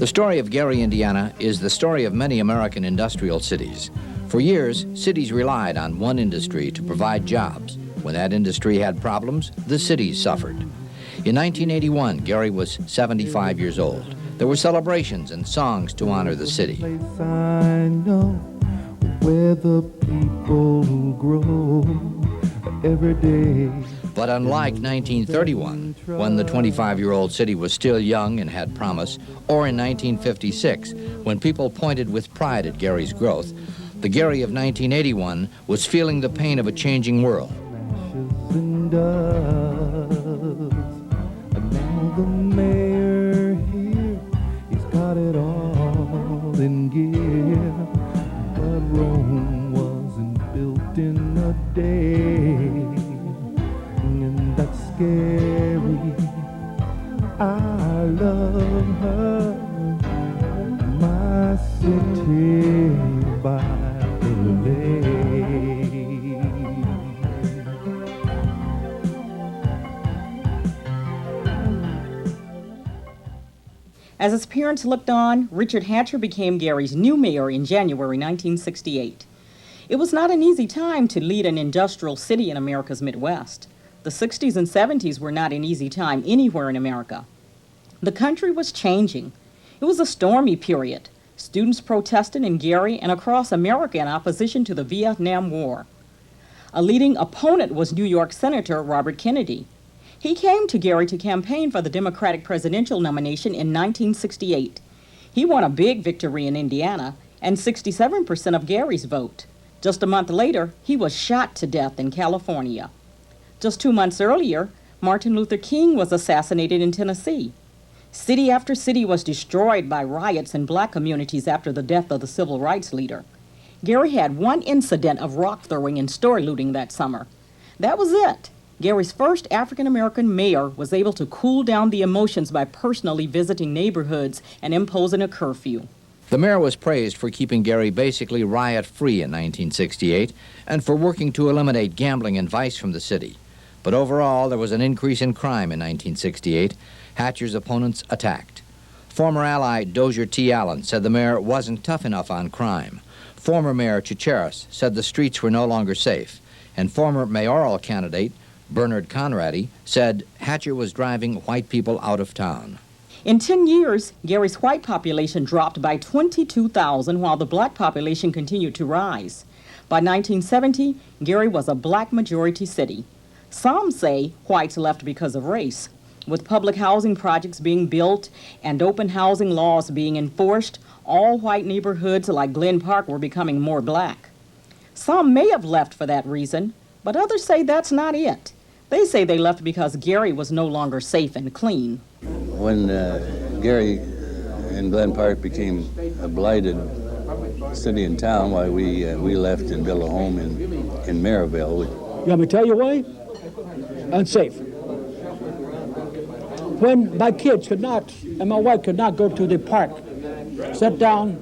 The story of Gary, Indiana is the story of many American industrial cities. For years, cities relied on one industry to provide jobs. When that industry had problems, the cities suffered. In 1981, Gary was 75 years old. There were celebrations and songs to honor the city. I know where the people grow every day. But unlike 1931, when the 25-year-old city was still young and had promise, or in 1956, when people pointed with pride at Gary's growth, the Gary of 1981 was feeling the pain of a changing world. And now the mayor here, he's got it all in gear. But Rome wasn't built in a day, and that's scary. I love her, my city by the lake. As his parents looked on, Richard Hatcher became Gary's new mayor in January 1968. It was not an easy time to lead an industrial city in America's Midwest. The 60s and 70s were not an easy time anywhere in America. The country was changing. It was a stormy period. Students protested in Gary and across America in opposition to the Vietnam War. A leading opponent was New York Senator Robert Kennedy. He came to Gary to campaign for the Democratic presidential nomination in 1968. He won a big victory in Indiana and 67% of Gary's vote. Just a month later, he was shot to death in California. Just 2 months earlier, Martin Luther King was assassinated in Tennessee. City after city was destroyed by riots in black communities after the death of the civil rights leader. Gary had one incident of rock throwing and store looting that summer. That was it. Gary's first African-American mayor was able to cool down the emotions by personally visiting neighborhoods and imposing a curfew. The mayor was praised for keeping Gary basically riot-free in 1968 and for working to eliminate gambling and vice from the city. But overall, there was an increase in crime in 1968. Hatcher's opponents attacked. Former ally Dozier T. Allen said the mayor wasn't tough enough on crime. Former Mayor Chicheris said the streets were no longer safe. And former mayoral candidate Bernard Conradi said Hatcher was driving white people out of town. In 10 years, Gary's white population dropped by 22,000 while the black population continued to rise. By 1970, Gary was a black majority city. Some say whites left because of race. With public housing projects being built and open housing laws being enforced, all white neighborhoods like Glen Park were becoming more black. Some may have left for that reason, but others say that's not it. They say they left because Gary was no longer safe and clean. When Gary and Glen Park became a blighted city and town, why we left and built a home in Maryville. You want me to tell you why? Unsafe. When my kids could not, and my wife could not go to the park, sit down,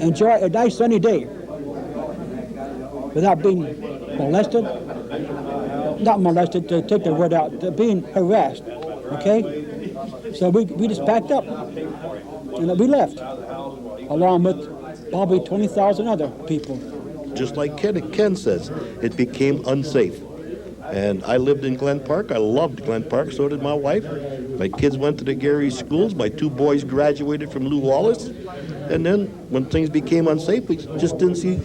enjoy a nice sunny day without being molested, not molested, to take the word out, being harassed, okay? So we just packed up, and we left, along with probably 20,000 other people. Just like Ken says, it became unsafe. And I lived in Glen Park. I loved Glen Park, so did my wife. My kids went to the Gary schools. My 2 boys graduated from Lew Wallace. And then when things became unsafe, we just didn't see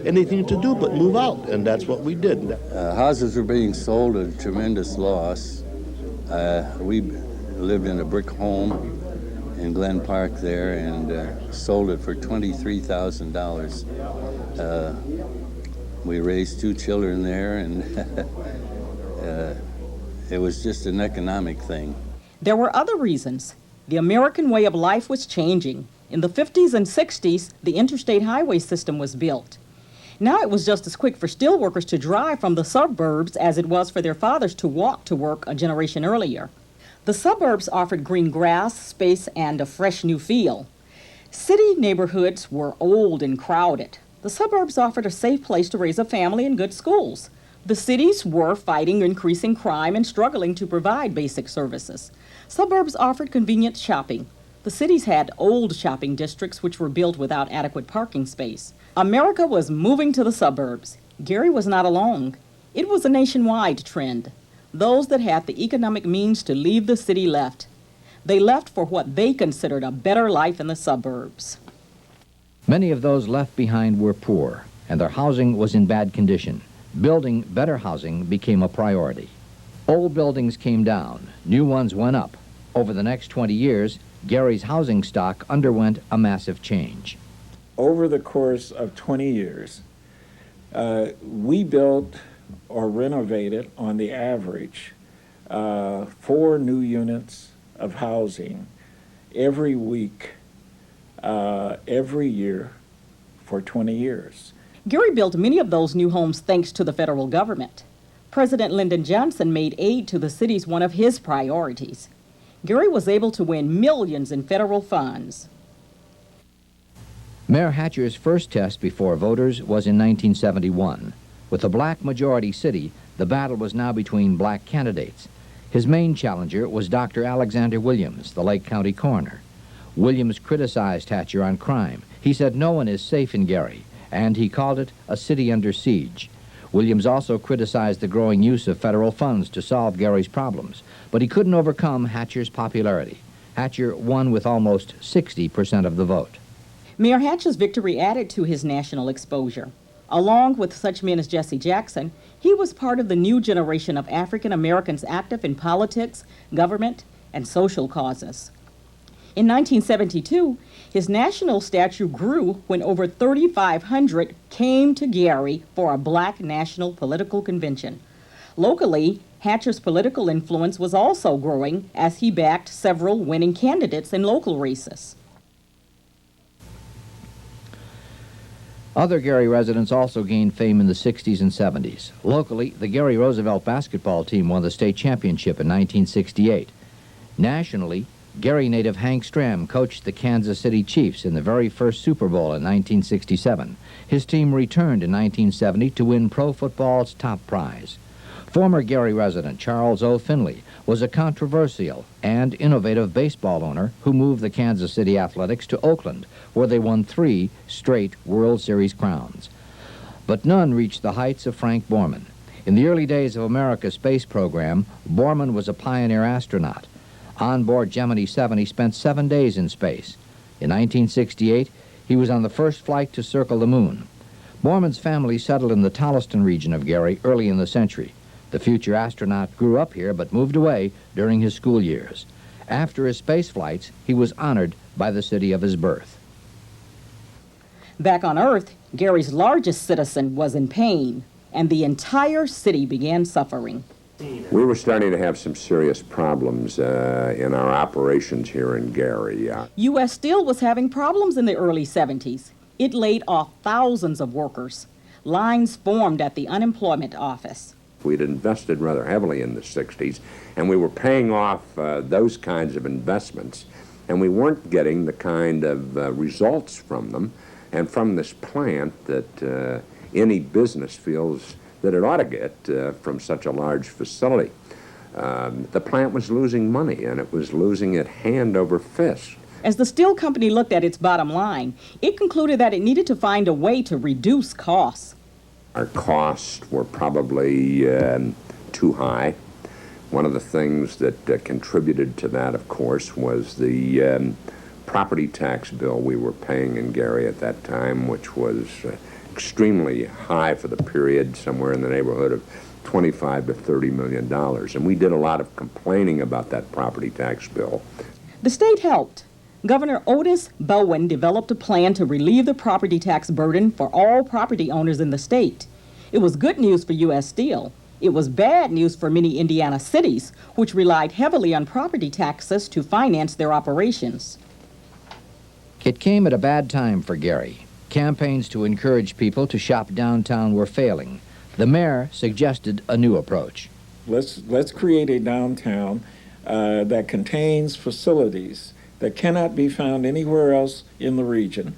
anything to do but move out, and that's what we did. Houses were being sold at a tremendous loss. We lived in a brick home in Glen Park there and sold it for $23,000. We raised 2 children there, and it was just an economic thing. There were other reasons. The American way of life was changing. In the 50s and 60s, the interstate highway system was built. Now it was just as quick for steelworkers to drive from the suburbs as it was for their fathers to walk to work a generation earlier. The suburbs offered green grass, space, and a fresh new feel. City neighborhoods were old and crowded. The suburbs offered a safe place to raise a family and good schools. The cities were fighting increasing crime and struggling to provide basic services. Suburbs offered convenient shopping. The The cities had old shopping districts which were built without adequate parking space. America was moving to the suburbs. Gary was not alone. It was a nationwide trend. Those that had the economic means to leave the city left. They left for what they considered a better life in the suburbs. Many of those left behind were poor, and their housing was in bad condition. Building better housing became a priority. Old buildings came down, new ones went up. Over the next 20 years, Gary's housing stock underwent a massive change. Over the course of 20 years, we built or renovated, on the average, 4 new units of housing every week, every year for 20 years. Gary built many of those new homes thanks to the federal government. President Lyndon Johnson made aid to the cities one of his priorities. Gary was able to win millions in federal funds. Mayor Hatcher's first test before voters was in 1971. With a black majority city, the battle was now between black candidates. His main challenger was Dr. Alexander Williams, the Lake County coroner. Williams criticized Hatcher on crime. He said no one is safe in Gary, and he called it a city under siege. Williams also criticized the growing use of federal funds to solve Gary's problems, but he couldn't overcome Hatcher's popularity. Hatcher won with almost 60% of the vote. Mayor Hatcher's victory added to his national exposure. Along with such men as Jesse Jackson, he was part of the new generation of African Americans active in politics, government, and social causes. In 1972, his national stature grew when over 3,500 came to Gary for a black national political convention. Locally, Hatcher's political influence was also growing as he backed several winning candidates in local races. Other Gary residents also gained fame in the 60s and 70s. Locally, the Gary Roosevelt basketball team won the state championship in 1968. Nationally, Gary native Hank Stram coached the Kansas City Chiefs in the very first Super Bowl in 1967. His team returned in 1970 to win pro football's top prize. Former Gary resident Charles O. Finley was a controversial and innovative baseball owner who moved the Kansas City Athletics to Oakland, where they won 3 straight World Series crowns. But none reached the heights of Frank Borman. In the early days of America's space program, Borman was a pioneer astronaut. On board Gemini 7, he spent 7 days in space. In 1968, he was on the first flight to circle the moon. Borman's family settled in the Tolleson region of Gary early in the century. The future astronaut grew up here but moved away during his school years. After his space flights, he was honored by the city of his birth. Back on Earth, Gary's largest citizen was in pain, and the entire city began suffering. We were starting to have some serious problems in our operations here in Gary. U.S. Steel was having problems in the early 70s. It laid off thousands of workers. Lines formed at the unemployment office. We'd invested rather heavily in the 60s, and we were paying off those kinds of investments, and we weren't getting the kind of results from them and from this plant that any business feels that it ought to get from such a large facility. The plant was losing money, and it was losing it hand over fist. As the steel company looked at its bottom line, it concluded that it needed to find a way to reduce costs. Our costs were probably too high. One of the things that contributed to that, of course, was the property tax bill we were paying in Gary at that time, which was extremely high for the period, somewhere in the neighborhood of $25 to $30 million. And we did a lot of complaining about that property tax bill. The state helped. Governor Otis Bowen developed a plan to relieve the property tax burden for all property owners in the state. It was good news for U.S. Steel. It was bad news for many Indiana cities, which relied heavily on property taxes to finance their operations. It came at a bad time for Gary. Campaigns to encourage people to shop downtown were failing. The mayor suggested a new approach. Let's create a downtown that contains facilities that cannot be found anywhere else in the region,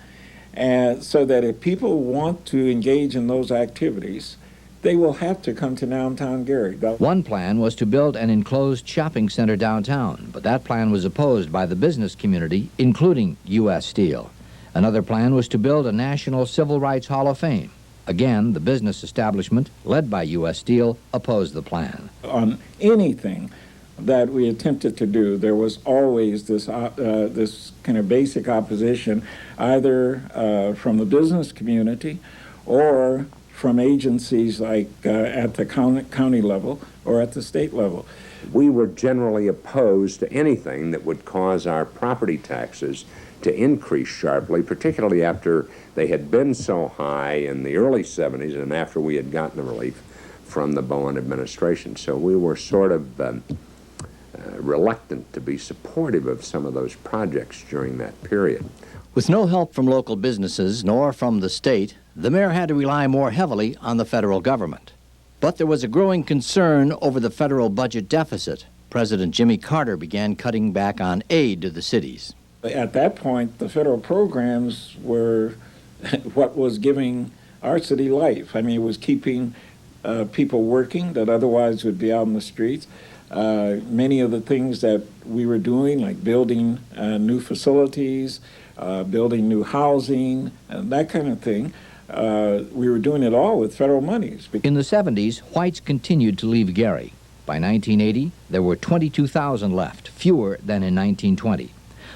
and so that if people want to engage in those activities, they will have to come to downtown Gary. One plan was to build an enclosed shopping center downtown, but that plan was opposed by the business community, including U.S. Steel. Another plan was to build a National Civil Rights Hall of Fame. Again, the business establishment, led by U.S. Steel, opposed the plan. On anything that we attempted to do, there was always this kind of basic opposition, either from the business community or from agencies like at the county level or at the state level. We were generally opposed to anything that would cause our property taxes to increase sharply, particularly after they had been so high in the early 70s and after we had gotten the relief from the Bowen administration. So we were sort of reluctant to be supportive of some of those projects during that period. With no help from local businesses nor from the state, the mayor had to rely more heavily on the federal government. But there was a growing concern over the federal budget deficit. President Jimmy Carter began cutting back on aid to the cities. At that point, the federal programs were what was giving our city life. I mean, it was keeping people working that otherwise would be out in the streets. Many of the things that we were doing, like building new facilities, building new housing, and that kind of thing, we were doing it all with federal monies. In the 70s, whites continued to leave Gary. By 1980, there were 22,000 left, fewer than in 1920.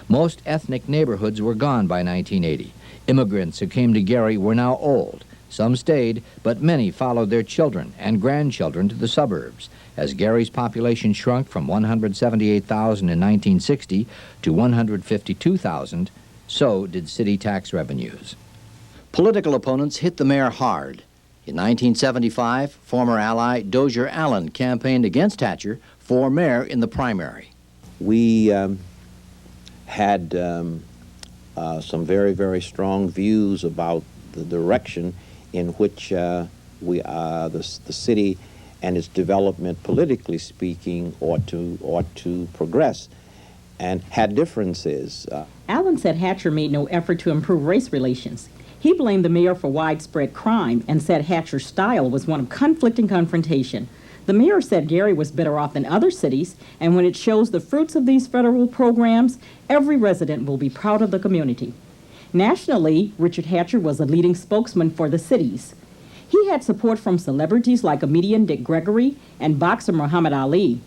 Most ethnic neighborhoods were gone by 1980. Immigrants who came to Gary were now old. Some stayed, but many followed their children and grandchildren to the suburbs. As Gary's population shrunk from 178,000 in 1960 to 152,000, so did city tax revenues. Political opponents hit the mayor hard. In 1975, former ally Dozier Allen campaigned against Hatcher for mayor in the primary. We had some very, very strong views about the direction in which the city and its development, politically speaking, ought to progress, and had differences. Allen said Hatcher made no effort to improve race relations. He blamed the mayor for widespread crime and said Hatcher's style was one of conflict and confrontation. The mayor said Gary was better off than other cities, and when it shows the fruits of these federal programs, every resident will be proud of the community. Nationally, Richard Hatcher was a leading spokesman for the cities. He had support from celebrities like comedian Dick Gregory and boxer Muhammad Ali.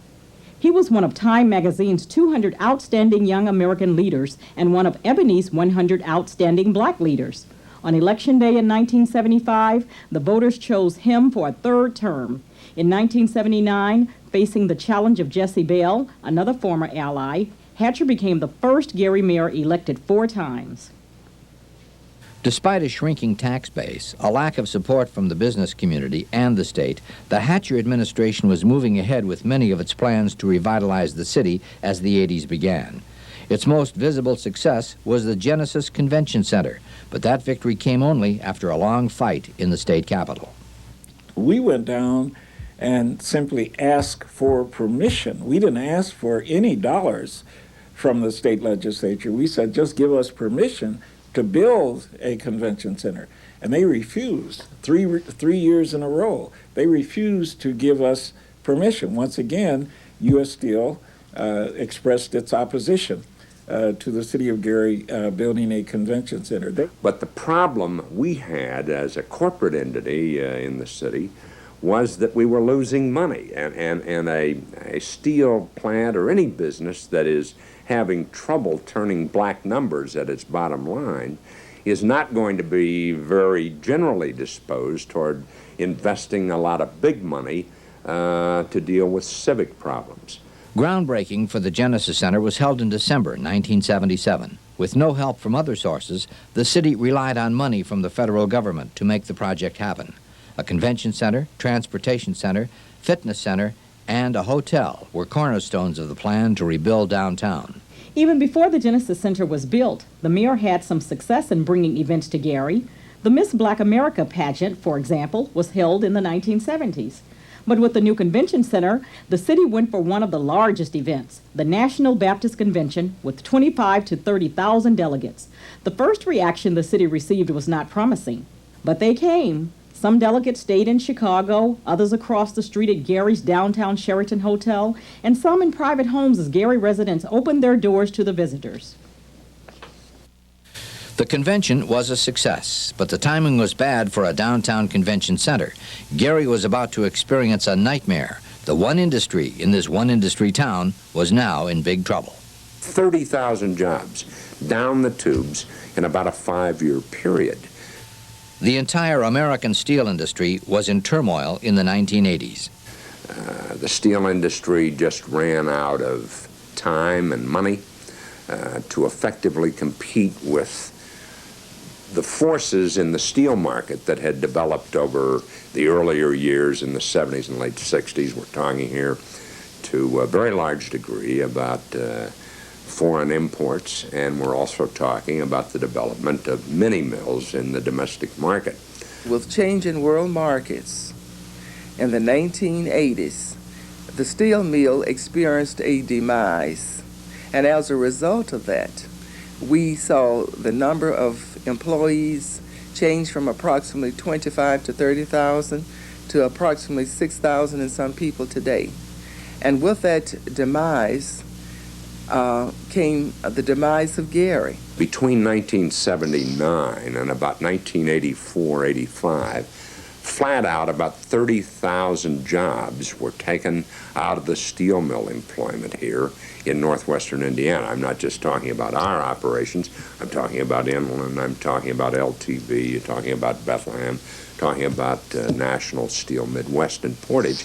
He was one of Time magazine's 200 outstanding young American leaders and one of Ebony's 100 outstanding black leaders. On Election Day in 1975, the voters chose him for a third term. In 1979, facing the challenge of Jesse Bell, another former ally, Hatcher became the first Gary mayor elected 4 times. Despite a shrinking tax base, a lack of support from the business community and the state, the Hatcher administration was moving ahead with many of its plans to revitalize the city as the 80s began. Its most visible success was the Genesis Convention Center, but that victory came only after a long fight in the state capitol. We went down and simply asked for permission. We didn't ask for any dollars from the state legislature. We said, just give us permission to build a convention center. And they refused, three years in a row. They refused to give us permission. Once again, U.S. Steel expressed its opposition to the city of Gary building a convention center. But the problem we had as a corporate entity in the city was that we were losing money, and a steel plant or any business that is having trouble turning black numbers at its bottom line is not going to be very generally disposed toward investing a lot of big money to deal with civic problems. Groundbreaking for the Genesis Center was held in December 1977. With no help from other sources, the city relied on money from the federal government to make the project happen. A convention center, transportation center, fitness center, and a hotel were cornerstones of the plan to rebuild downtown. Even before the Genesis Center was built, the mayor had some success in bringing events to Gary. The Miss Black America pageant, for example, was held in the 1970s. But with the new convention center, the city went for one of the largest events, the National Baptist Convention, with 25,000 to 30,000 delegates. The first reaction the city received was not promising, but they came. Some delegates stayed in Chicago, others across the street at Gary's downtown Sheraton Hotel, and some in private homes as Gary residents opened their doors to the visitors. The convention was a success, but the timing was bad for a downtown convention center. Gary was about to experience a nightmare. The one industry in this one industry town was now in big trouble. 30,000 jobs down the tubes in about a 5-year period. The entire American steel industry was in turmoil in the 1980s. The steel industry just ran out of time and money to effectively compete with the forces in the steel market that had developed over the earlier years in the 70s and late 60s. We're talking here to a very large degree about foreign imports, and we're also talking about the development of mini mills in the domestic market. With changing world markets in the 1980s, the steel mill experienced a demise, and as a result of that, we saw the number of employees change from approximately 25 to 30,000 to approximately 6,000 and some people today. And with that demise came the demise of Gary. Between 1979 and about 1984-85, flat out about 30,000 jobs were taken out of the steel mill employment here in northwestern Indiana. I'm not just talking about our operations. I'm talking about Inland, I'm talking about LTV, I'm talking about Bethlehem, talking about National Steel Midwest and Portage.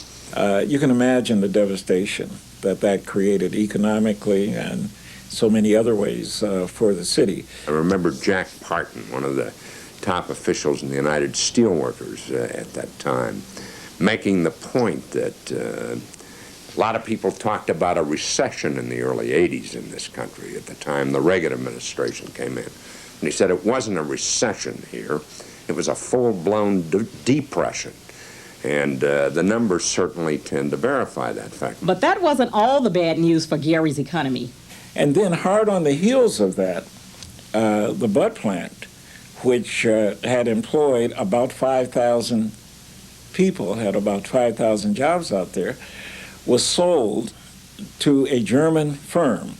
You can imagine the devastation that created economically and so many other ways for the city. I remember Jack Parton, one of the top officials in the United Steelworkers at that time, making the point that a lot of people talked about a recession in the early 80s in this country at the time the Reagan administration came in. And he said it wasn't a recession here, it was a full-blown depression. And the numbers certainly tend to verify that fact. But that wasn't all the bad news for Gary's economy. And then hard on the heels of that, the Butt plant, which had employed about 5,000 people, had about 5,000 jobs out there, was sold to a German firm.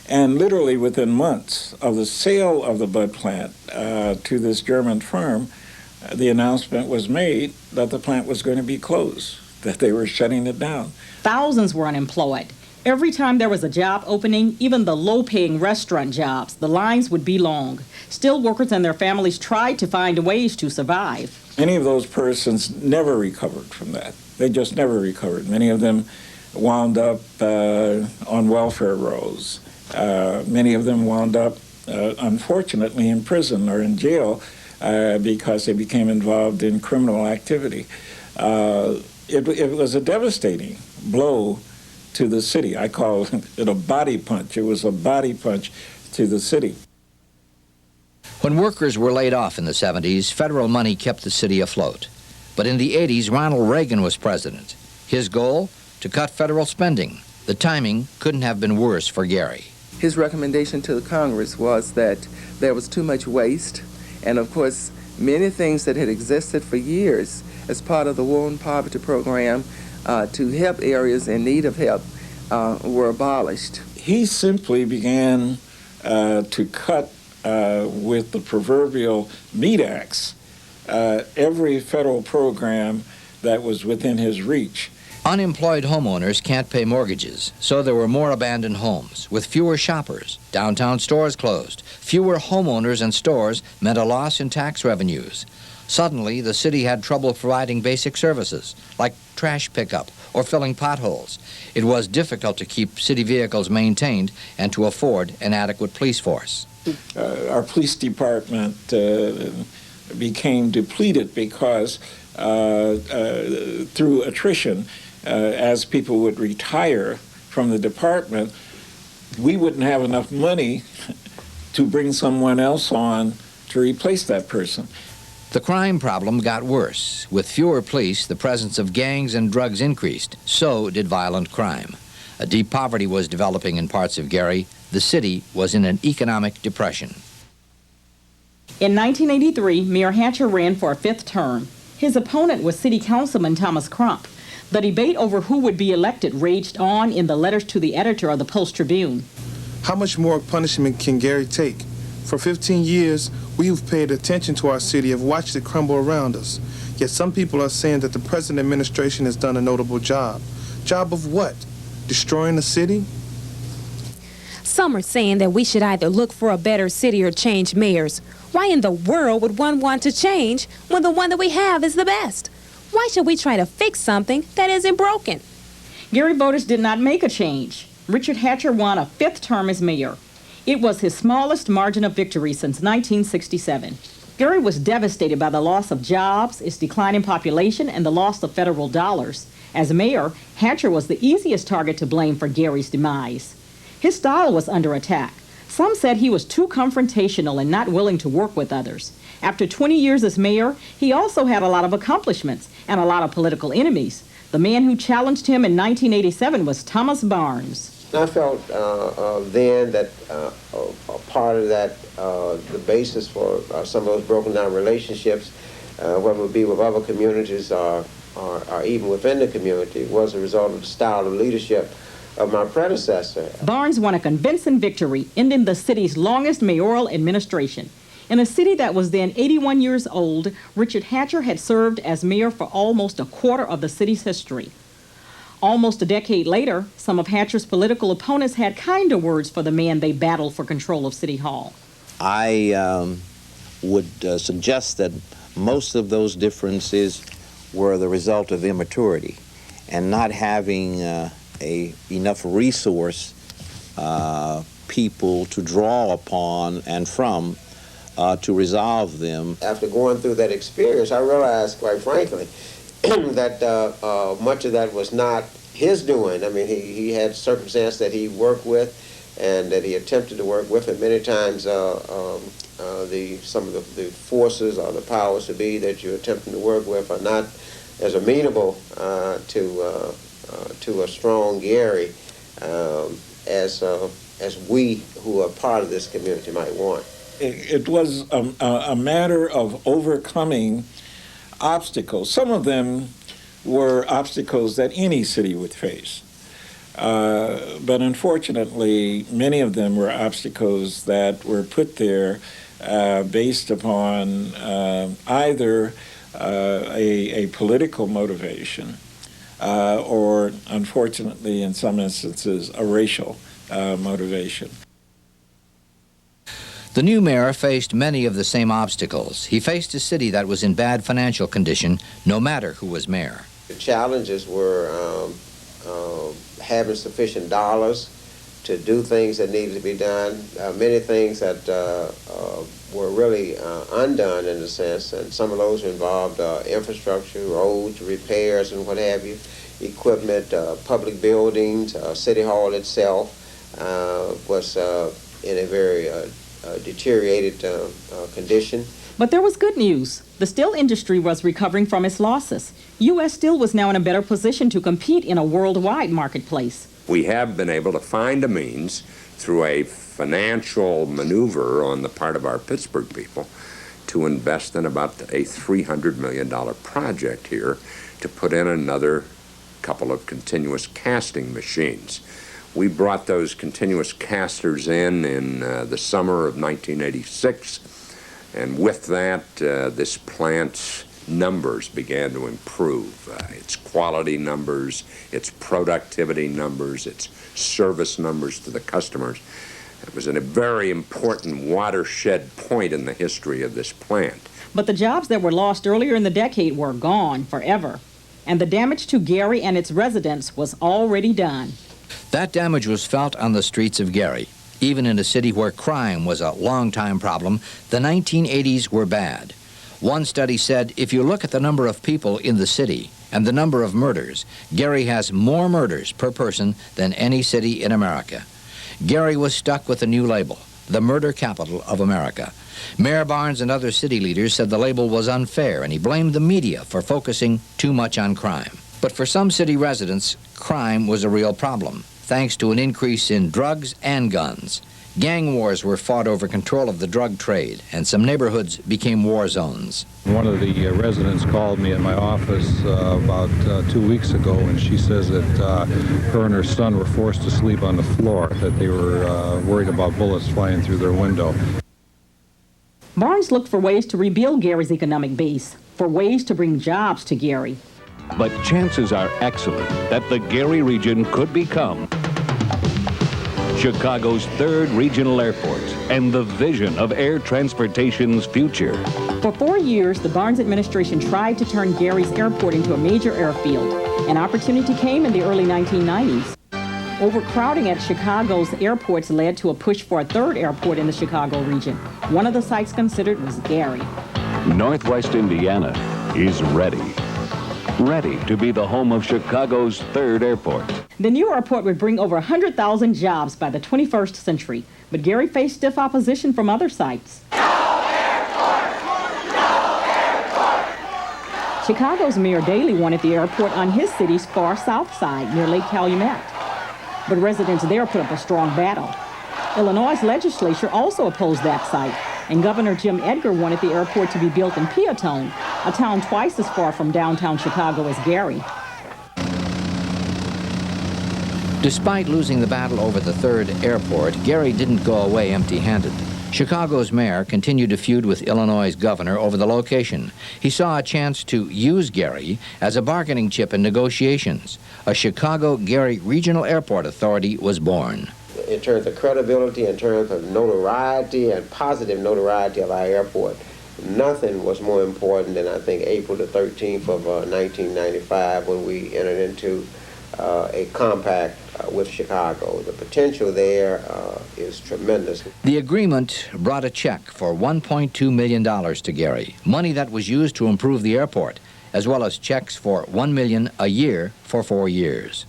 And literally within months of the sale of the Butt plant to this German firm, the announcement was made that the plant was going to be closed, that they were shutting it down. Thousands were unemployed. Every time there was a job opening, even the low-paying restaurant jobs, the lines would be long. Steel workers and their families tried to find ways to survive. Many of those persons never recovered from that. They just never recovered. Many of them wound up on welfare rolls. Many of them wound up, unfortunately, in prison or in jail because they became involved in criminal activity. It was a devastating blow to the city. I call it a body punch. It was a body punch to the city. When workers were laid off in the 70s, federal money kept the city afloat. But in the 80s, Ronald Reagan was president. His goal? To cut federal spending. The timing couldn't have been worse for Gary. His recommendation to the Congress was that there was too much waste, and of course, many things that had existed for years as part of the War on Poverty program to help areas in need of help were abolished. He simply began to cut with the proverbial meat axe every federal program that was within his reach. Unemployed homeowners can't pay mortgages, so there were more abandoned homes, with fewer shoppers, downtown stores closed. Fewer homeowners and stores meant a loss in tax revenues. Suddenly, the city had trouble providing basic services, like trash pickup or filling potholes. It was difficult to keep city vehicles maintained and to afford an adequate police force. Our police department became depleted because through attrition, as people would retire from the department, we wouldn't have enough money to bring someone else on to replace that person. The crime problem got worse. With fewer police, the presence of gangs and drugs increased. So did violent crime. A deep poverty was developing in parts of Gary. The city was in an economic depression. In 1983, Mayor Hatcher ran for a fifth term. His opponent was City Councilman Thomas Crump. The debate over who would be elected raged on in the letters to the editor of the Post-Tribune. How much more punishment can Gary take? For 15 years, we've paid attention to our city, have watched it crumble around us. Yet some people are saying that the present administration has done a notable job. Job of what? Destroying the city? Some are saying that we should either look for a better city or change mayors. Why in the world would one want to change when the one that we have is the best? Why should we try to fix something that isn't broken? Gary voters did not make a change. Richard Hatcher won a fifth term as mayor. It was his smallest margin of victory since 1967. Gary was devastated by the loss of jobs, its decline in population, and the loss of federal dollars. As mayor, Hatcher was the easiest target to blame for Gary's demise. His style was under attack. Some said he was too confrontational and not willing to work with others. After 20 years as mayor, he also had a lot of accomplishments and a lot of political enemies. The man who challenged him in 1987 was Thomas Barnes. I felt then that a part of that, the basis for some of those broken down relationships, whether it be with other communities or even within the community, was a result of the style of leadership of my predecessor. Barnes won a convincing victory, ending the city's longest mayoral administration. In a city that was then 81 years old, Richard Hatcher had served as mayor for almost a quarter of the city's history. Almost a decade later, some of Hatcher's political opponents had kinder words for the man they battled for control of City Hall. I would suggest that most of those differences were the result of immaturity and not having enough resource people to draw upon and from to resolve them. After going through that experience, I realized, quite frankly, that much of that was not his doing. I mean, he had circumstances that he worked with and that he attempted to work with, and many times some of the forces or the powers to be that you're attempting to work with are not as amenable to a strong Gary as we who are part of this community might want. It was a matter of overcoming obstacles. Some of them were obstacles that any city would face. But unfortunately, many of them were obstacles that were put there based upon either a political motivation or, unfortunately, in some instances, a racial motivation. The new mayor faced many of the same obstacles. He faced a city that was in bad financial condition, no matter who was mayor. The challenges were having sufficient dollars to do things that needed to be done, many things that were really undone in a sense, and some of those involved infrastructure, roads, repairs, and what have you, equipment, public buildings. City Hall itself was in a very deteriorated condition. But there was good news. The steel industry was recovering from its losses. U.S. Steel was now in a better position to compete in a worldwide marketplace. We have been able to find a means through a financial maneuver on the part of our Pittsburgh people to invest in about a $300 million project here to put in another couple of continuous casting machines. We brought those continuous casters in the summer of 1986, and with that, this plant's numbers began to improve. Its quality numbers, its productivity numbers, its service numbers to the customers. It was a very important watershed point in the history of this plant. But the jobs that were lost earlier in the decade were gone forever, and the damage to Gary and its residents was already done. That damage was felt on the streets of Gary. Even in a city where crime was a long-time problem, the 1980s were bad. One study said if you look at the number of people in the city and the number of murders, Gary has more murders per person than any city in America. Gary was stuck with a new label, the murder capital of America. Mayor Barnes and other city leaders said the label was unfair, and he blamed the media for focusing too much on crime. But for some city residents, crime was a real problem, thanks to an increase in drugs and guns. Gang wars were fought over control of the drug trade, and some neighborhoods became war zones. One of the residents called me in my office about 2 weeks ago, and she says that her and her son were forced to sleep on the floor, that they were worried about bullets flying through their window. Barnes looked for ways to rebuild Gary's economic base, for ways to bring jobs to Gary. But chances are excellent that the Gary region could become Chicago's third regional airport and the vision of air transportation's future. For 4 years, the Barnes administration tried to turn Gary's airport into a major airfield. An opportunity came in the early 1990s. Overcrowding at Chicago's airports led to a push for a third airport in the Chicago region. One of the sites considered was Gary. Northwest Indiana is ready to be the home of Chicago's third airport. The new airport would bring over 100,000 jobs by the 21st century, but Gary faced stiff opposition from other sites. Chicago's Mayor Daley wanted the airport on his city's far south side near Lake Calumet. But residents there put up a strong battle. Illinois' legislature also opposed that site, and Governor Jim Edgar wanted the airport to be built in Peatone, a town twice as far from downtown Chicago as Gary. Despite losing the battle over the third airport, Gary didn't go away empty-handed. Chicago's mayor continued to feud with Illinois' governor over the location. He saw a chance to use Gary as a bargaining chip in negotiations. A Chicago-Gary Regional Airport Authority was born. In terms of credibility, in terms of notoriety and positive notoriety of our airport, nothing was more important than, I think, April the 13th of 1995 when we entered into a compact with Chicago. The potential there is tremendous. The agreement brought a check for $1.2 million to Gary, money that was used to improve the airport, as well as checks for $1 million a year for 4 years.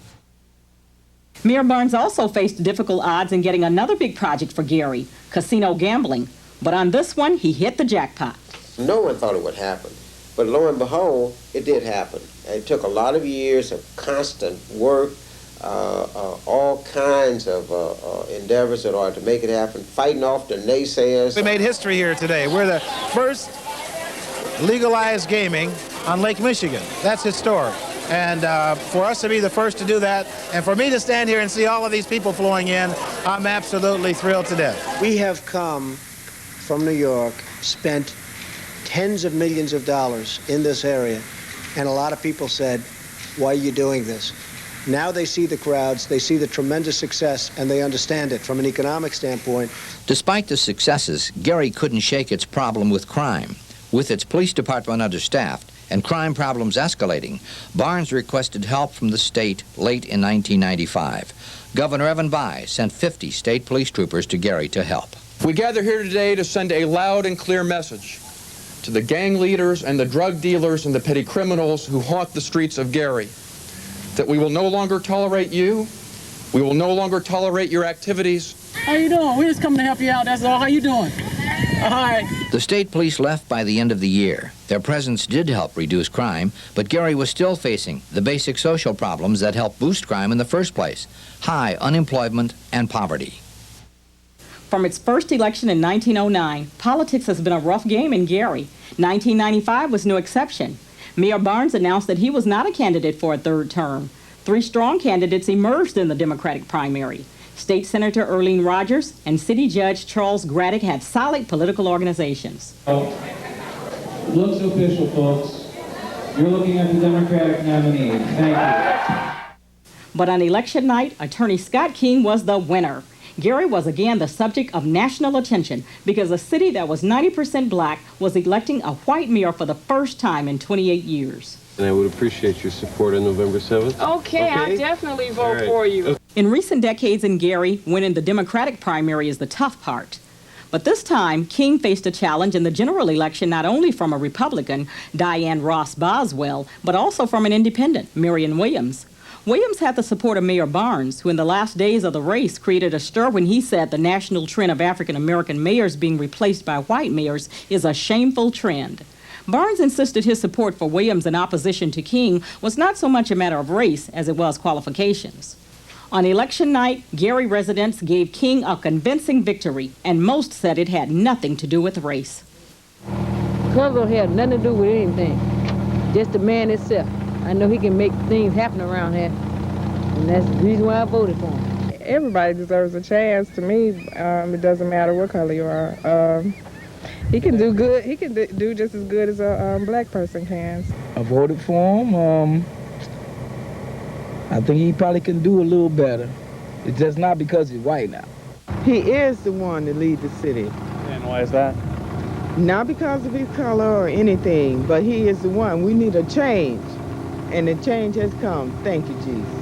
Mayor Barnes also faced difficult odds in getting another big project for Gary, casino gambling. But on this one, he hit the jackpot. No one thought it would happen. But lo and behold, it did happen. It took a lot of years of constant work, all kinds of endeavors in order to make it happen, fighting off the naysayers. We made history here today. We're the first legalized gaming on Lake Michigan. That's historic. And for us to be the first to do that, and for me to stand here and see all of these people flowing in, I'm absolutely thrilled to death. We have come from New York, spent tens of millions of dollars in this area, and a lot of people said, why are you doing this? Now they see the crowds, they see the tremendous success, and they understand it from an economic standpoint. Despite the successes, Gary couldn't shake its problem with crime. With its police department understaffed and crime problems escalating, Barnes requested help from the state late in 1995. Governor Evan Bayh sent 50 state police troopers to Gary to help. We gather here today to send a loud and clear message to the gang leaders and the drug dealers and the petty criminals who haunt the streets of Gary, that we will no longer tolerate you, we will no longer tolerate your activities. How you doing? We're just coming to help you out, that's all. How you doing? All right. The state police left by the end of the year. Their presence did help reduce crime, but Gary was still facing the basic social problems that helped boost crime in the first place: high unemployment and poverty. From its first election in 1909, politics has been a rough game in Gary. 1995 was no exception. Mayor Barnes announced that he was not a candidate for a third term. 3 strong candidates emerged in the Democratic primary. State Senator Earlene Rogers and City Judge Charles Graddick had solid political organizations. Looks official, folks. You're looking at the Democratic nominee. Thank you. But on election night, attorney Scott King was the winner. Gary was again the subject of national attention because a city that was 90% black was electing a white mayor for the first time in 28 years. And I would appreciate your support on November 7th. Okay, I'll definitely vote for you. In recent decades in Gary, winning the Democratic primary is the tough part. But this time, King faced a challenge in the general election not only from a Republican, Diane Ross Boswell, but also from an independent, Marion Williams. Williams had the support of Mayor Barnes, who in the last days of the race created a stir when he said the national trend of African-American mayors being replaced by white mayors is a shameful trend. Barnes insisted his support for Williams in opposition to King was not so much a matter of race as it was qualifications. On election night, Gary residents gave King a convincing victory, and most said it had nothing to do with race. Color had nothing to do with anything, just the man itself. I know he can make things happen around here, and that's the reason why I voted for him. Everybody deserves a chance. To me, it doesn't matter what color you are. He can do good. He can do just as good as a black person can. I voted for him. I think he probably can do a little better. It's just not because he's white now. He is the one to lead the city. And why is that? Not because of his color or anything, but he is the one. We need a change, and the change has come. Thank you, Jesus.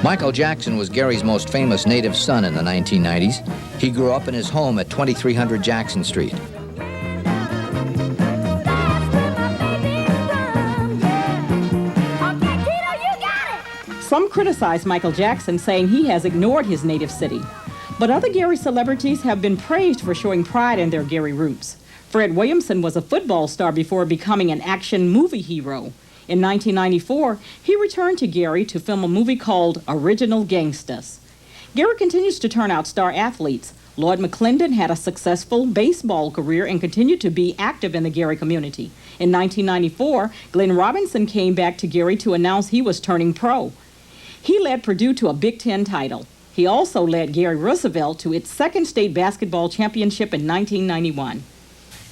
Michael Jackson was Gary's most famous native son in the 1990s. He grew up in his home at 2300 Jackson Street. Some criticize Michael Jackson, saying he has ignored his native city. But other Gary celebrities have been praised for showing pride in their Gary roots. Fred Williamson was a football star before becoming an action movie hero. In 1994, he returned to Gary to film a movie called Original Gangstas. Gary continues to turn out star athletes. Lloyd McClendon had a successful baseball career and continued to be active in the Gary community. In 1994, Glenn Robinson came back to Gary to announce he was turning pro. He led Purdue to a Big Ten title. He also led Gary Roosevelt to its second state basketball championship in 1991.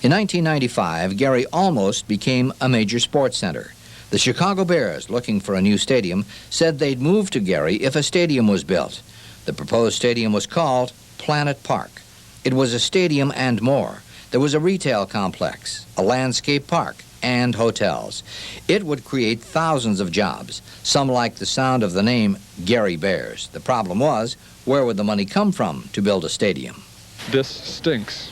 In 1995, Gary almost became a major sports center. The Chicago Bears, looking for a new stadium, said they'd move to Gary if a stadium was built. The proposed stadium was called Planet Park. It was a stadium and more. There was a retail complex, a landscape park, and hotels. It would create thousands of jobs. Some liked the sound of the name Gary Bears. The problem was, where would the money come from to build a stadium? This stinks.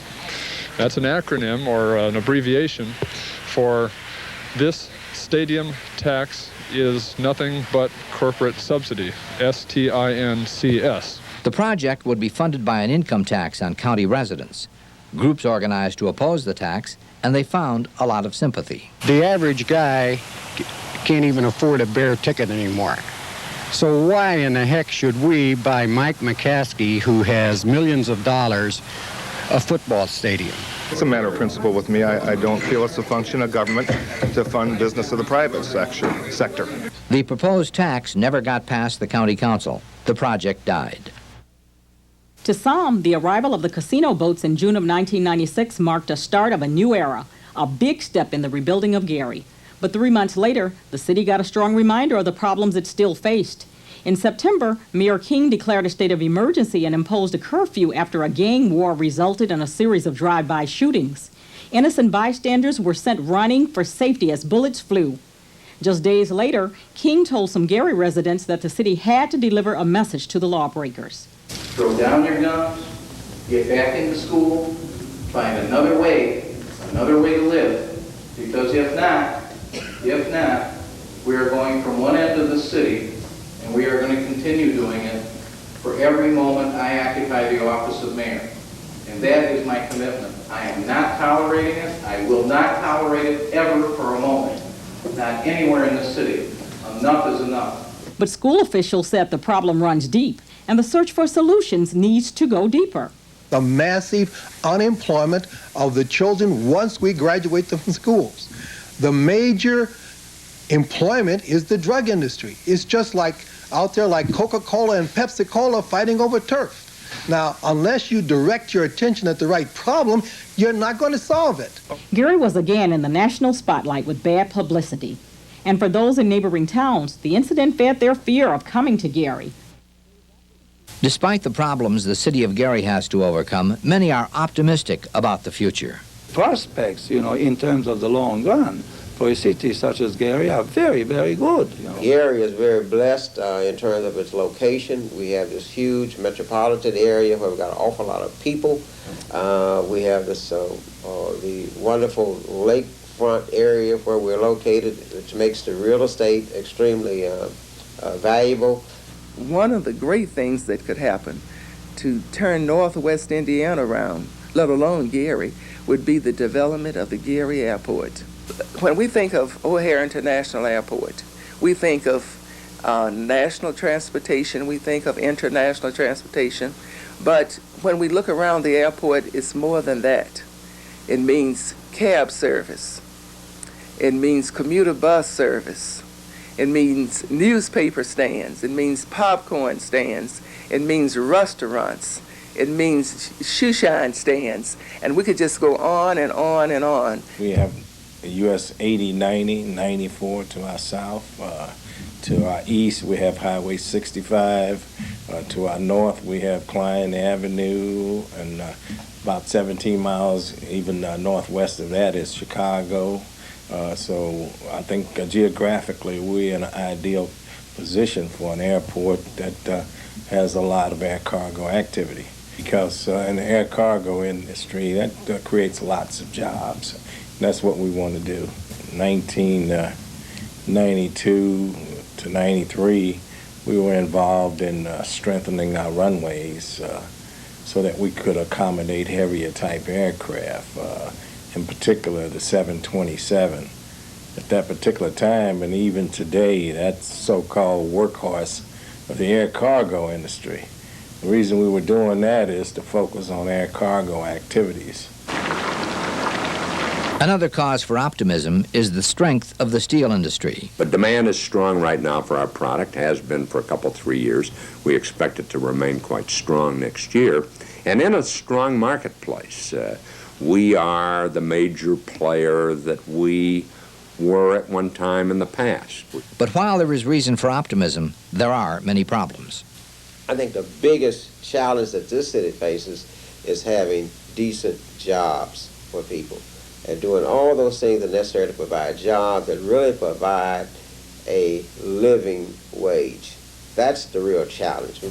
That's an acronym or an abbreviation for this stadium tax is nothing but corporate subsidy, STINCS. The project would be funded by an income tax on county residents. Groups organized to oppose the tax, and they found a lot of sympathy. The average guy can't even afford a Bear ticket anymore. So why in the heck should we buy Mike McCaskey, who has millions of dollars, a football stadium? It's a matter of principle with me. I don't feel it's a function of government to fund business of the private sector. The proposed tax never got past the county council. The project died. To some, the arrival of the casino boats in June of 1996 marked a start of a new era, a big step in the rebuilding of Gary. But 3 months later, the city got a strong reminder of the problems it still faced. In September, Mayor King declared a state of emergency and imposed a curfew after a gang war resulted in a series of drive-by shootings. Innocent bystanders were sent running for safety as bullets flew. Just days later, King told some Gary residents that the city had to deliver a message to the lawbreakers. Throw down your guns, get back into school, find another way to live, because if not, we are going from one end of the city, and we are going to continue doing it for every moment I occupy the office of mayor. And that is my commitment. I am not tolerating it. I will not tolerate it ever for a moment. Not anywhere in the city. Enough is enough. But school officials said the problem runs deep, and the search for solutions needs to go deeper. The massive unemployment of the children once we graduate them from schools. The major employment is the drug industry. It's just like out there like Coca-Cola and Pepsi-Cola fighting over turf. Now, unless you direct your attention at the right problem, you're not going to solve it. Gary was again in the national spotlight with bad publicity. And for those in neighboring towns, the incident fed their fear of coming to Gary. Despite the problems the city of Gary has to overcome, many are optimistic about the future. Prospects, in terms of the long run, for a city such as Gary are very, very good. Gary is very blessed in terms of its location. We have this huge metropolitan area where we've got an awful lot of people. We have this the wonderful lakefront area where we're located, which makes the real estate extremely valuable. One of the great things that could happen to turn northwest Indiana around, let alone Gary, would be the development of the Gary Airport. When we think of O'Hare International Airport, We think of national transportation, we think of international transportation, but when we look around the airport, it's more than that. It means cab service. It means commuter bus service. It means newspaper stands. It means popcorn stands. It means restaurants. It means shoe shine stands. And we could just go on and on and on. We have US 80, 90, 94 to our south. To our east, we have Highway 65. To our north, we have Klein Avenue, and about 17 miles, even northwest of that, is Chicago. So I think geographically, we're in an ideal position for an airport that has a lot of air cargo activity. Because in the air cargo industry, that creates lots of jobs. And that's what we want to do. 1992 to 93, we were involved in strengthening our runways so that we could accommodate heavier type aircraft, in particular the 727. At that particular time, and even today, that so-called workhorse of the air cargo industry. The reason we were doing that is to focus on air cargo activities. Another cause for optimism is the strength of the steel industry. But demand is strong right now for our product, has been for a couple, 3 years. We expect it to remain quite strong next year. And in a strong marketplace, we are the major player that we were at one time in the past. But while there is reason for optimism, there are many problems. I think the biggest challenge that this city faces is having decent jobs for people and doing all those things that are necessary to provide jobs that really provide a living wage. That's the real challenge.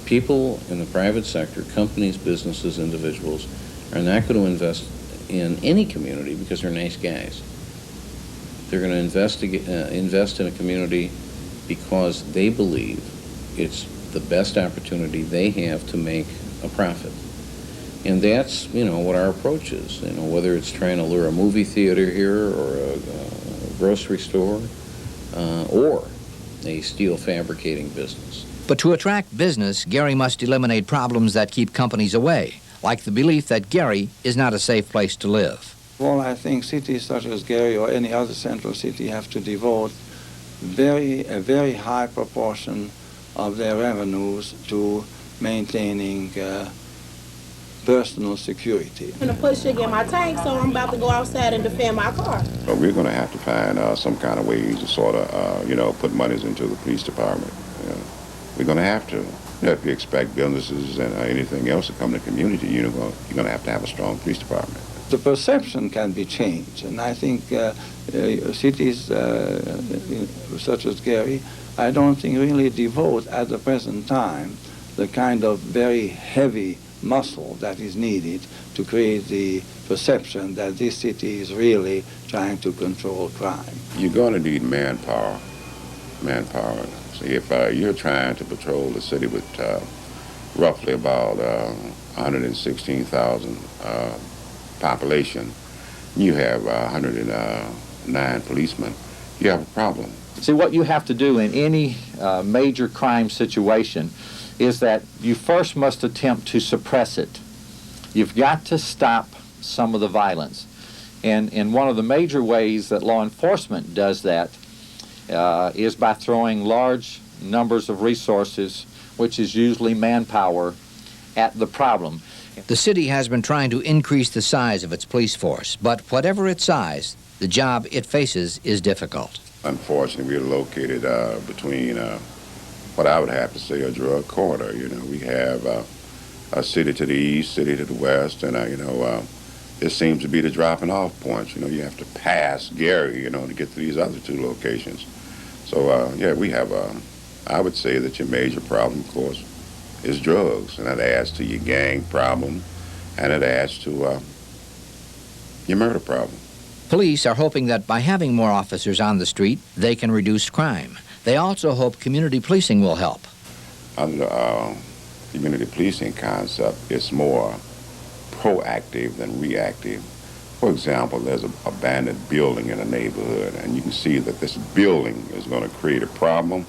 People in the private sector, companies, businesses, individuals, are not going to invest in any community because they're nice guys. They're going to invest in a community because they believe it's the best opportunity they have to make a profit. And that's, what our approach is. Whether it's trying to lure a movie theater here or a grocery store or a steel fabricating business. But to attract business, Gary must eliminate problems that keep companies away, like the belief that Gary is not a safe place to live. Well, I think cities such as Gary or any other central city have to devote a very high proportion of their revenues to maintaining personal security. I'm going to put sugar in my tank, so I'm about to go outside and defend my car. But we're going to have to find some kind of ways to sort of, put monies into the police department. We're going to have to. If you expect businesses and anything else to come to the community, you're going to have a strong police department. The perception can be changed, and I think cities such as Gary, I don't think really devote at the present time the kind of very heavy muscle that is needed to create the perception that this city is really trying to control crime. You're going to need manpower. See, if you're trying to patrol the city with roughly about 116,000 population, you have 109 policemen, you have a problem. See, what you have to do in any major crime situation is that you first must attempt to suppress it. You've got to stop some of the violence. And one of the major ways that law enforcement does that is by throwing large numbers of resources, which is usually manpower, at the problem. The city has been trying to increase the size of its police force, but whatever its size, the job it faces is difficult. Unfortunately, we're located between what I would have to say a drug corridor. We have a city to the east, city to the west, and this seems to be the dropping off points. You have to pass Gary, to get to these other two locations. So we have I would say that your major problem, of course, is drugs, and that adds to your gang problem, and it adds to your murder problem. Police are hoping that by having more officers on the street, they can reduce crime. They also hope community policing will help. Under the community policing concept, it's more proactive than reactive. For example, there's an abandoned building in a neighborhood, and you can see that this building is going to create a problem,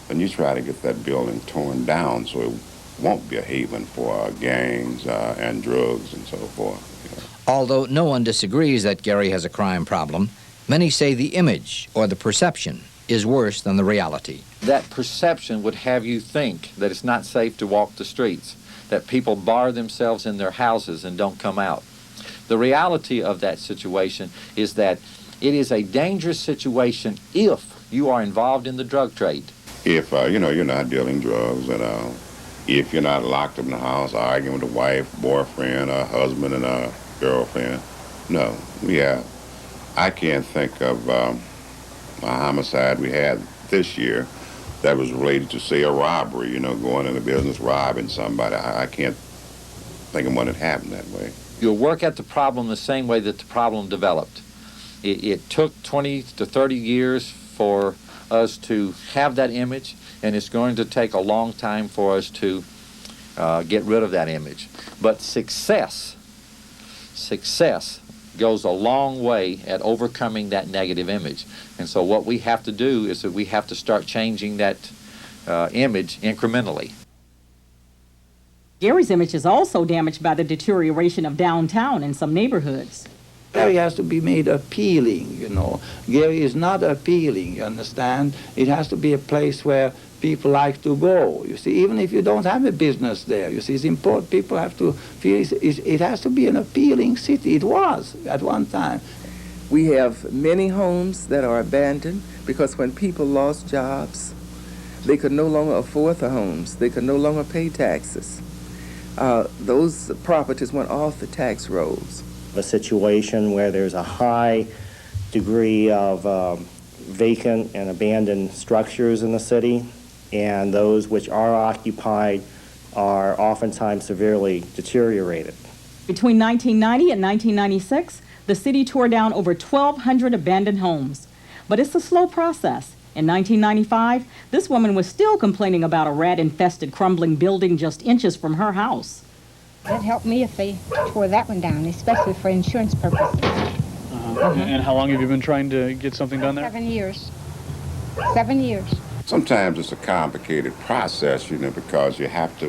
then you try to get that building torn down so it won't be a haven for gangs and drugs and so forth. Although no one disagrees that Gary has a crime problem, many say the image or the perception is worse than the reality. That perception would have you think that it's not safe to walk the streets, that people bar themselves in their houses and don't come out. The reality of that situation is that it is a dangerous situation if you are involved in the drug trade. If, you're not dealing drugs, and if you're not locked up in the house arguing with a wife, boyfriend, a husband, and a girlfriend, no. I can't think of a homicide we had this year that was related to, say, a robbery, going into business, robbing somebody. I can't think of one that happened that way. You'll work at the problem the same way that the problem developed. It took 20 to 30 years for us to have that image, and it's going to take a long time for us to get rid of that image. But success goes a long way at overcoming that negative image. And so what we have to do is that we have to start changing that image incrementally. Gary's image is also damaged by the deterioration of downtown in some neighborhoods. Gary has to be made appealing, Gary is not appealing, you understand? It has to be a place where people like to go. You see, even if you don't have a business there, you see, it's important. People have to feel it has to be an appealing city. It was at one time. We have many homes that are abandoned because when people lost jobs, they could no longer afford the homes. They could no longer pay taxes. Those properties went off the tax rolls. A situation where there's a high degree of vacant and abandoned structures in the city, and those which are occupied are oftentimes severely deteriorated. Between 1990 and 1996, the city tore down over 1,200 abandoned homes. But it's a slow process. In 1995, this woman was still complaining about a rat-infested crumbling building just inches from her house. It'd help me if they tore that one down, especially for insurance purposes. And how long have you been trying to get something done there? 7 years. 7 years. Sometimes it's a complicated process, because you have to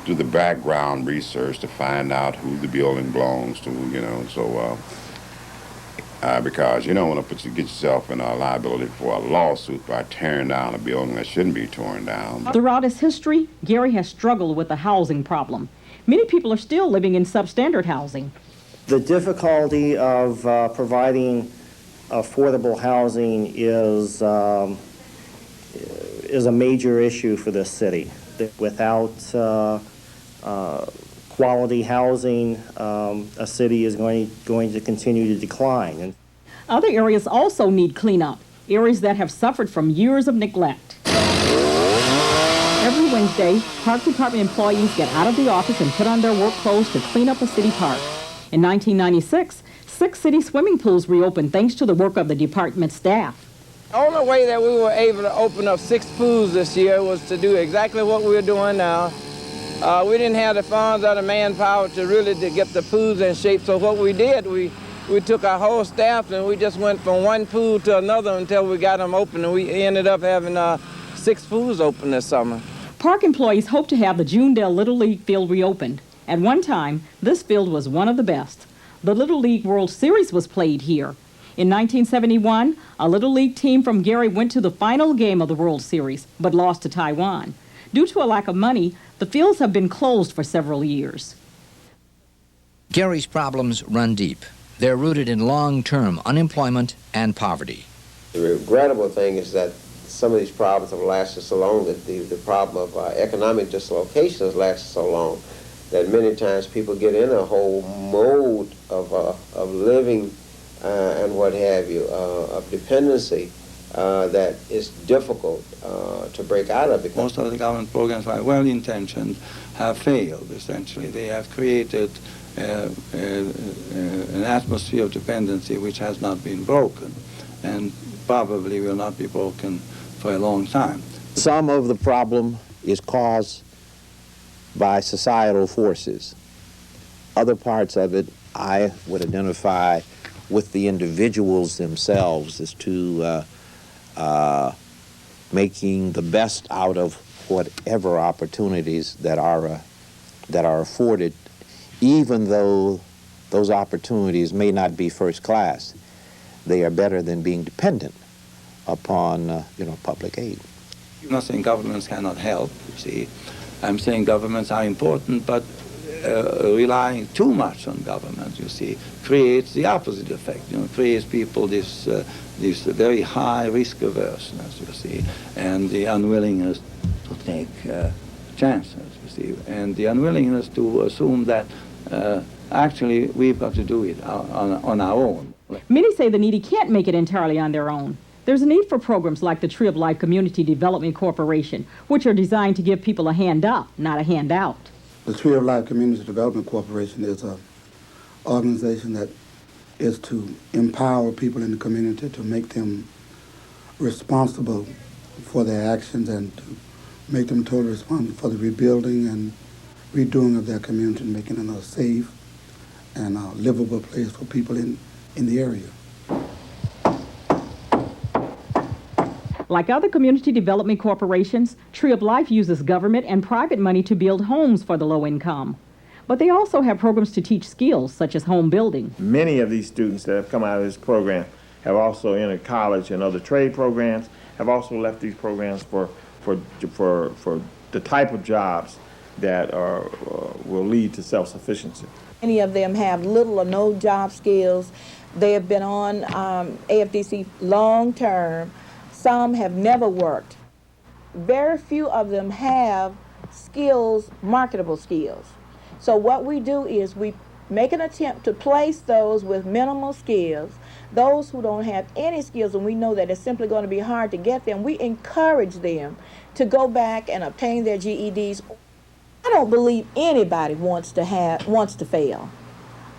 do the background research to find out who the building belongs to, because you don't want to get yourself in a liability for a lawsuit by tearing down a building that shouldn't be torn down. Throughout his history, Gary has struggled with the housing problem. Many people are still living in substandard housing. The difficulty of providing affordable housing is a major issue for this city. Without quality housing, a city is going to continue to decline. Other areas also need cleanup, areas that have suffered from years of neglect. Every Wednesday, Park Department employees get out of the office and put on their work clothes to clean up a city park. In 1996, 6 city swimming pools reopened thanks to the work of the department staff. The only way that we were able to open up 6 pools this year was to do exactly what we're doing now. We didn't have the funds or the manpower to get the pools in shape, so what we did, we took our whole staff and we just went from one pool to another until we got them open, and we ended up having 6 pools open this summer. Park employees hope to have the Junedale Little League field reopened. At one time, this field was one of the best. The Little League World Series was played here. In 1971, a Little League team from Gary went to the final game of the World Series, but lost to Taiwan. Due to a lack of money, the fields have been closed for several years. Gary's problems run deep. They're rooted in long-term unemployment and poverty. The regrettable thing is that some of these problems have lasted so long, that the problem of economic dislocation has lasted so long, that many times people get in a whole mode of living and what have you, of dependency that is difficult to break out of. Because most of the government programs, while well-intentioned, have failed, essentially. They have created an atmosphere of dependency which has not been broken, and probably will not be broken for a long time. Some of the problem is caused by societal forces. Other parts of it I would identify with the individuals themselves as to making the best out of whatever opportunities that are afforded, even though those opportunities may not be first class. They are better than being dependent upon public aid. I'm not saying governments cannot help, you see. I'm saying governments are important, but relying too much on government, you see, creates the opposite effect. Creates people this very high risk averseness, you see, and the unwillingness to take chances, you see, and the unwillingness to assume that actually we've got to do it on our own. Many say the needy can't make it entirely on their own. There's a need for programs like the Tree of Life Community Development Corporation, which are designed to give people a hand up, not a handout. The Tree of Life Community Development Corporation is an organization that is to empower people in the community, to make them responsible for their actions and to make them totally responsible for the rebuilding and redoing of their community, making it a safe and a livable place for people in the area. Like other community development corporations, Tree of Life uses government and private money to build homes for the low income. But they also have programs to teach skills such as home building. Many of these students that have come out of this program have also entered college and other trade programs, have also left these programs for the type of jobs that will lead to self-sufficiency. Many of them have little or no job skills. They have been on AFDC long term. Some have never worked. Very few of them have skills, marketable skills. So what we do is we make an attempt to place those with minimal skills, those who don't have any skills, and we know that it's simply going to be hard to get them. We encourage them to go back and obtain their GEDs. I don't believe anybody wants to fail.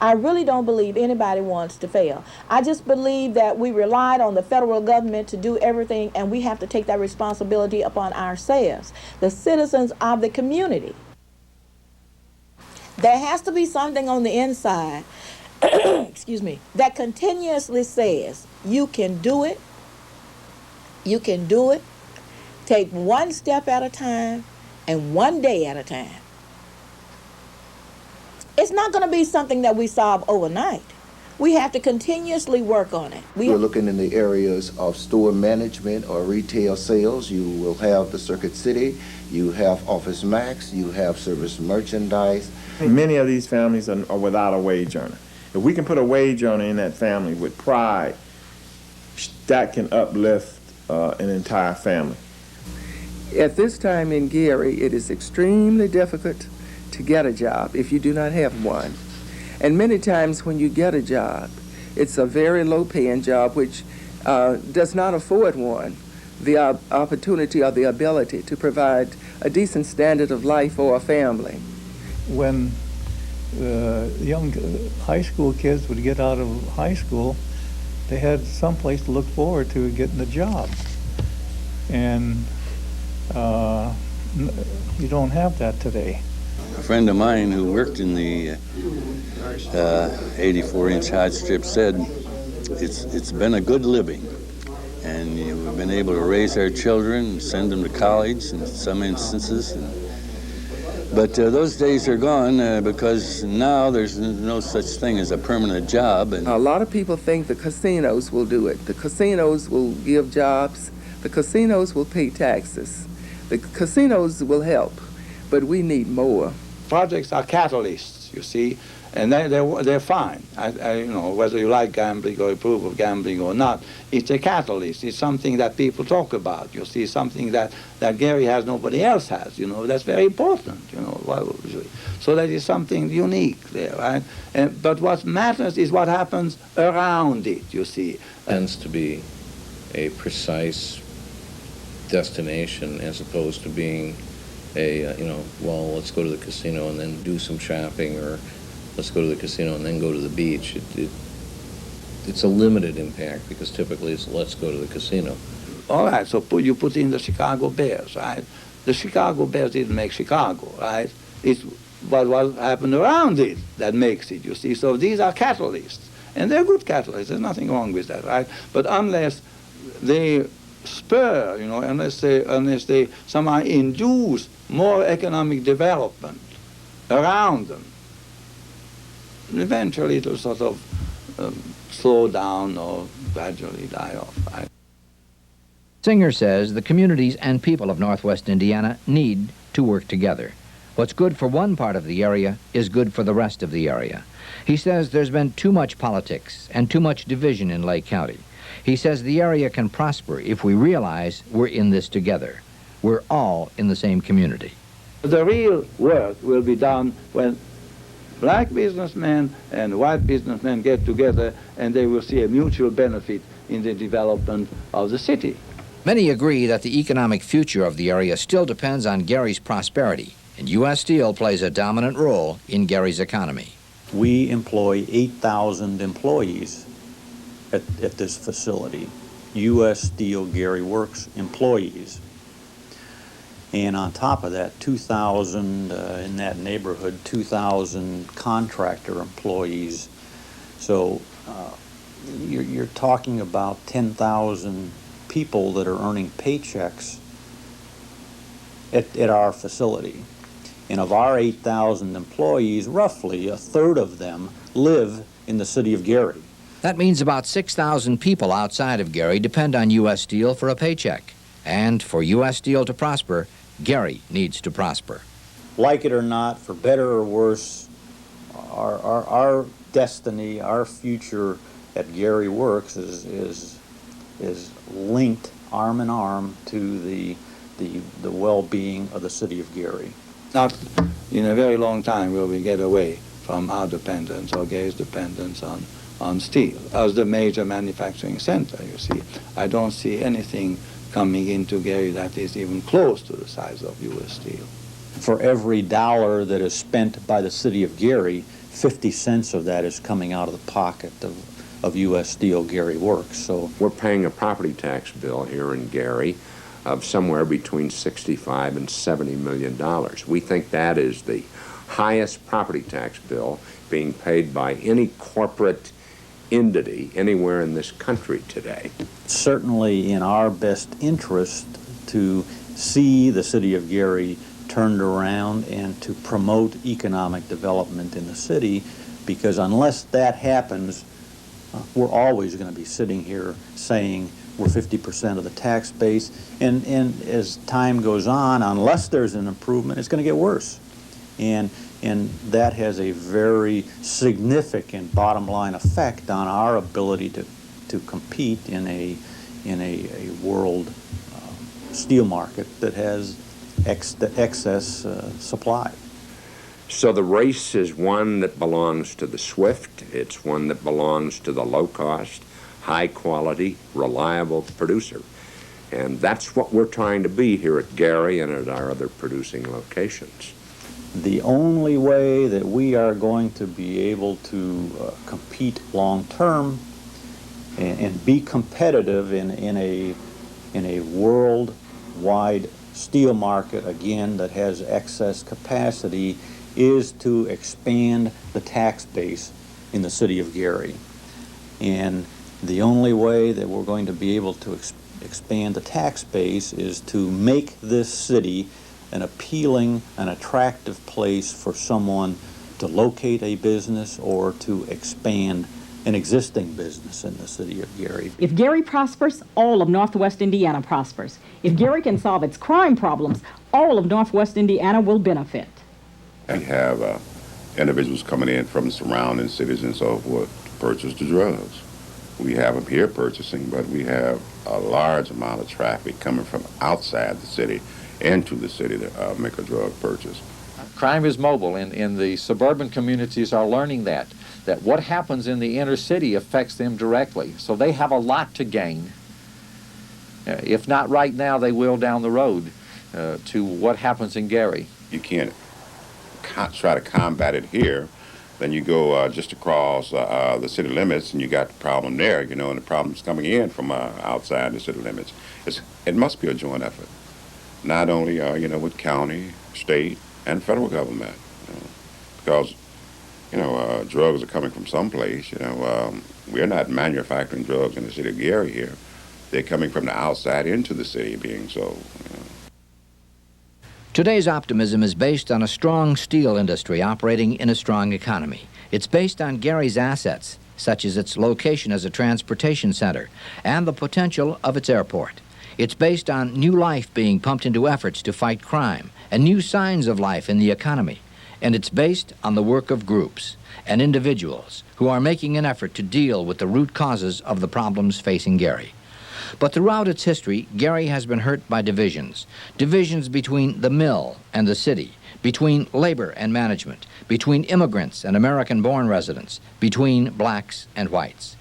I really don't believe anybody wants to fail. I just believe that we relied on the federal government to do everything, and we have to take that responsibility upon ourselves, the citizens of the community. There has to be something on the inside, excuse me, that continuously says, you can do it, you can do it, take one step at a time, and one day at a time. It's not going to be something that we solve overnight. We have to continuously work on it. We're looking in the areas of store management or retail sales. You will have the Circuit City, you have Office Max, you have service merchandise. Many of these families are without a wage earner. If we can put a wage earner in that family with pride, that can uplift an entire family. At this time in Gary, it is extremely difficult to get a job if you do not have one. And many times when you get a job, it's a very low-paying job which does not afford one the opportunity or the ability to provide a decent standard of life for a family. When young high school kids would get out of high school, they had some place to look forward to getting a job. And you don't have that today. A friend of mine who worked in the 84-inch hot strip said it's been a good living, and we've been able to raise our children, send them to college in some instances, but those days are gone because now there's no such thing as a permanent job. And a lot of people think the casinos will do it. The casinos will give jobs. The casinos will pay taxes. The casinos will help, but we need more. Projects are catalysts, you see, and they're fine. Whether you like gambling or approve of gambling or not, it's a catalyst. It's something that people talk about. You see, something that Gary has, nobody else has. That's very important. So that is something unique there, right? But what matters is what happens around it. You see, tends to be a precise destination as opposed to being well, let's go to the casino and then do some shopping, or let's go to the casino and then go to the beach. It's a limited impact because typically it's let's go to the casino. All right, so you put in the Chicago Bears, right? The Chicago Bears didn't make Chicago, right? It's what happened around it that makes it, you see. So these are catalysts, and they're good catalysts. There's nothing wrong with that, right? But unless they spur, unless they somehow induce more economic development around them, eventually it will sort of slow down or gradually die off. Right? Singer says the communities and people of Northwest Indiana need to work together. What's good for one part of the area is good for the rest of the area. He says there's been too much politics and too much division in Lake County. He says the area can prosper if we realize we're in this together. We're all in the same community. The real work will be done when black businessmen and white businessmen get together, and they will see a mutual benefit in the development of the city. Many agree that the economic future of the area still depends on Gary's prosperity, and U.S. Steel plays a dominant role in Gary's economy. We employ 8,000 employees at this facility, U.S. Steel Gary Works employees. And on top of that, 2,000 in that neighborhood, 2,000 contractor employees. So you're talking about 10,000 people that are earning paychecks at our facility. And of our 8,000 employees, roughly a third of them live in the city of Gary. That means about 6,000 people outside of Gary depend on U.S. Steel for a paycheck. And for U.S. Steel to prosper, Gary needs to prosper. Like it or not, for better or worse, our destiny, our future at Gary Works is linked arm in arm to the well-being of the city of Gary. Not in a very long time will we get away from our dependence or Gary's dependence on steel as the major manufacturing center, you see. I don't see anything coming into Gary that is even close to the size of U.S. Steel. For every dollar that is spent by the city of Gary, 50 cents of that is coming out of the pocket of U.S. Steel Gary Works. So we're paying a property tax bill here in Gary of somewhere between $65 and $70 million. We think that is the highest property tax bill being paid by any corporate entity anywhere in this country today. Certainly in our best interest to see the city of Gary turned around and to promote economic development in the city, because unless that happens, we're always going to be sitting here saying we're 50% of the tax base, and as time goes on, unless there's an improvement, it's going to get worse. And that has a very significant bottom line effect on our ability to compete in a world steel market that has excess supply. So the race is one that belongs to the swift. It's one that belongs to the low-cost, high-quality, reliable producer. And that's what we're trying to be here at Gary and at our other producing locations. The only way that we are going to be able to compete long-term and be competitive in a worldwide steel market, again, that has excess capacity, is to expand the tax base in the city of Gary. And the only way that we're going to be able to expand the tax base is to make this city an appealing, an attractive place for someone to locate a business or to expand an existing business in the city of Gary. If Gary prospers, all of Northwest Indiana prospers. If Gary can solve its crime problems, all of Northwest Indiana will benefit. We have individuals coming in from the surrounding cities and so forth to purchase the drugs. We have them here purchasing, but we have a large amount of traffic coming from outside the city into the city to make a drug purchase. Crime is mobile, and the suburban communities are learning that what happens in the inner city affects them directly. So they have a lot to gain. If not right now, they will down the road to what happens in Gary. You can't try to combat it here. Then you go just across the city limits and you got the problem there, and the problem's coming in from outside the city limits. It must be a joint effort. Not only, with county, state, and federal government. because, you know, drugs are coming from someplace. You know, we're not manufacturing drugs in the city of Gary here. They're coming from the outside into the city being sold. You know. Today's optimism is based on a strong steel industry operating in a strong economy. It's based on Gary's assets, such as its location as a transportation center and the potential of its airport. It's based on new life being pumped into efforts to fight crime and new signs of life in the economy. And it's based on the work of groups and individuals who are making an effort to deal with the root causes of the problems facing Gary. But throughout its history, Gary has been hurt by divisions. Divisions between the mill and the city, between labor and management, between immigrants and American-born residents, between blacks and whites.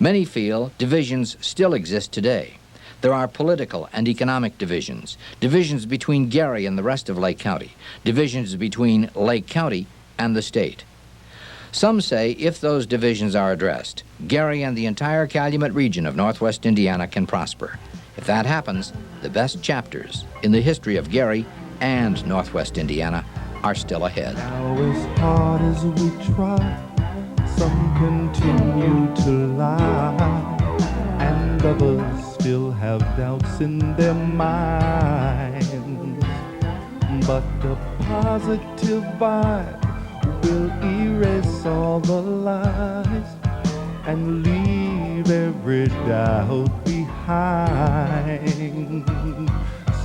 Many feel divisions still exist today. There are political and economic divisions, divisions between Gary and the rest of Lake County, divisions between Lake County and the state. Some say if those divisions are addressed, Gary and the entire Calumet region of northwest Indiana can prosper. If that happens, the best chapters in the history of Gary and northwest Indiana are still ahead. Now as hard as we try, some continue to lie, and others still have doubts in their minds. But a positive vibe will erase all the lies and leave every doubt behind.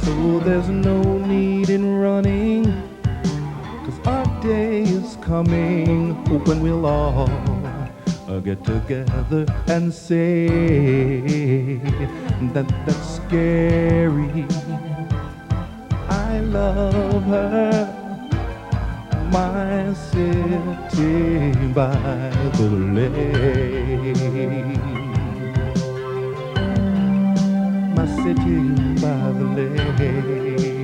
So there's no need in running, 'cause our day is coming when we'll all get together and say that that's scary. I love her, my city by the lake, my city by the lake.